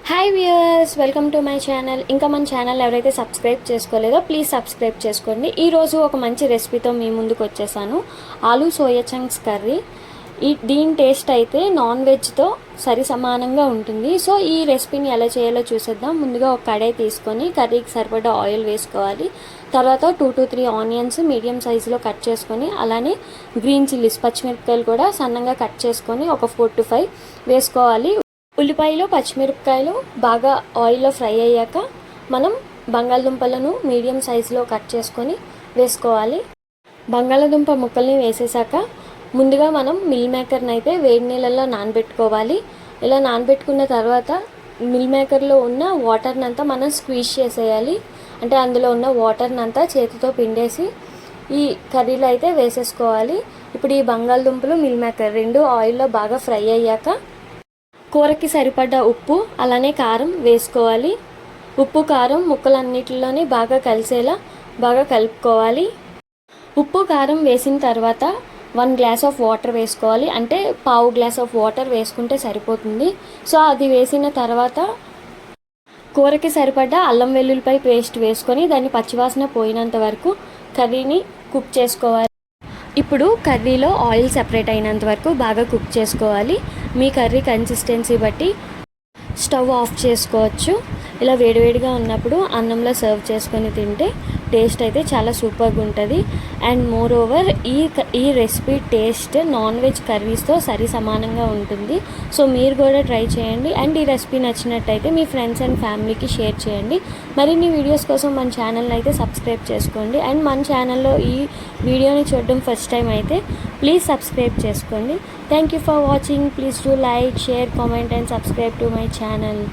Hi viewers, welcome to my channel. ఇంకా మన channel ఎవరైతే సబ్స్క్రైబ్ చేసుకోలేదో ప్లీజ్ సబ్స్క్రైబ్ చేసుకోండి. ఈరోజు ఒక మంచి రెసిపీతో మీ ముందుకు వచ్చేసాను. Aloo soya chunks curry. దీని టేస్ట్ అయితే నాన్ వెజ్తో సరి సమానంగా ఉంటుంది. సో ఈ రెసిపీని ఎలా చేయాలో చూసేద్దాం. ముందుగా ఒక కడాయి తీసుకొని కర్రీకి సరిపడా ఆయిల్ వేసుకోవాలి. తర్వాత 2 to 3 ఆనియన్స్ మీడియం సైజులో కట్ చేసుకొని, అలానే గ్రీన్ చిల్లీస్ పచ్చిమిరపకాయలు కూడా సన్నగా కట్ చేసుకొని ఒక 4 to 5 వేసుకోవాలి. ఉల్లిపాయలు పచ్చిమిరపకాయలు బాగా ఆయిల్లో ఫ్రై అయ్యాక మనం బంగాళదుంపలను మీడియం సైజులో కట్ చేసుకొని వేసుకోవాలి. బంగాళదుంప ముక్కల్ని వేసేసాక ముందుగా మనం మిల్ మేకర్ని అయితే వేడి నీళ్ళల్లో నానబెట్టుకోవాలి. ఇలా నానబెట్టుకున్న తర్వాత మిల్ మేకర్లో ఉన్న వాటర్ని అంతా మనం స్క్వీజ్ చేసేయాలి. అంటే అందులో ఉన్న వాటర్ని అంతా చేతితో పిండేసి ఈ కర్రీలో అయితే వేసేసుకోవాలి. ఇప్పుడు ఈ బంగాళదుంపలు మిల్ మేకర్ రెండు ఆయిల్లో బాగా ఫ్రై అయ్యాక కూరకి సరిపడ్డ ఉప్పు అలానే కారం వేసుకోవాలి. ఉప్పు కారం ముక్కలన్నిటిలోనే బాగా కలిసేలా బాగా కలుపుకోవాలి. ఉప్పు కారం వేసిన తర్వాత 1 గ్లాస్ ఆఫ్ వాటర్ వేసుకోవాలి. అంటే పావు గ్లాస్ ఆఫ్ వాటర్ వేసుకుంటే సరిపోతుంది. సో అది వేసిన తర్వాత కూరకి సరిపడ్డ అల్లం వెల్లుల్లిపాయ పేస్ట్ వేసుకొని దాన్ని పచ్చివాసన పోయినంత వరకు కర్రీని కుక్ చేసుకోవాలి. ఇప్పుడు కర్రీలో ఆయిల్ సెపరేట్ అయినంత వరకు బాగా కుక్ చేసుకోవాలి. మీ కర్రీ కన్సిస్టెన్సీ బట్టి స్టవ్ ఆఫ్ చేసుకోవచ్చు. ఇలా వేడివేడిగా ఉన్నప్పుడు అన్నంలో సర్వ్ చేసుకొని తింటే టేస్ట్ అయితే చాలా సూపర్గా ఉంటుంది. అండ్ మోర్ ఓవర్ ఈ రెసిపీ టేస్ట్ నాన్ వెజ్ కర్రీస్తో సరి సమానంగా ఉంటుంది. సో మీరు కూడా ట్రై చేయండి. అండ్ ఈ రెసిపీ నచ్చినట్టయితే మీ ఫ్రెండ్స్ అండ్ ఫ్యామిలీకి షేర్ చేయండి. మరిన్ని వీడియోస్ కోసం మన ఛానల్ని అయితే సబ్స్క్రైబ్ చేసుకోండి. అండ్ మన ఛానల్లో ఈ వీడియోని చూడడం ఫస్ట్ టైం అయితే ప్లీజ్ సబ్స్క్రైబ్ చేసుకోండి. Thank you for watching. Please do like, share, comment and subscribe to my channel.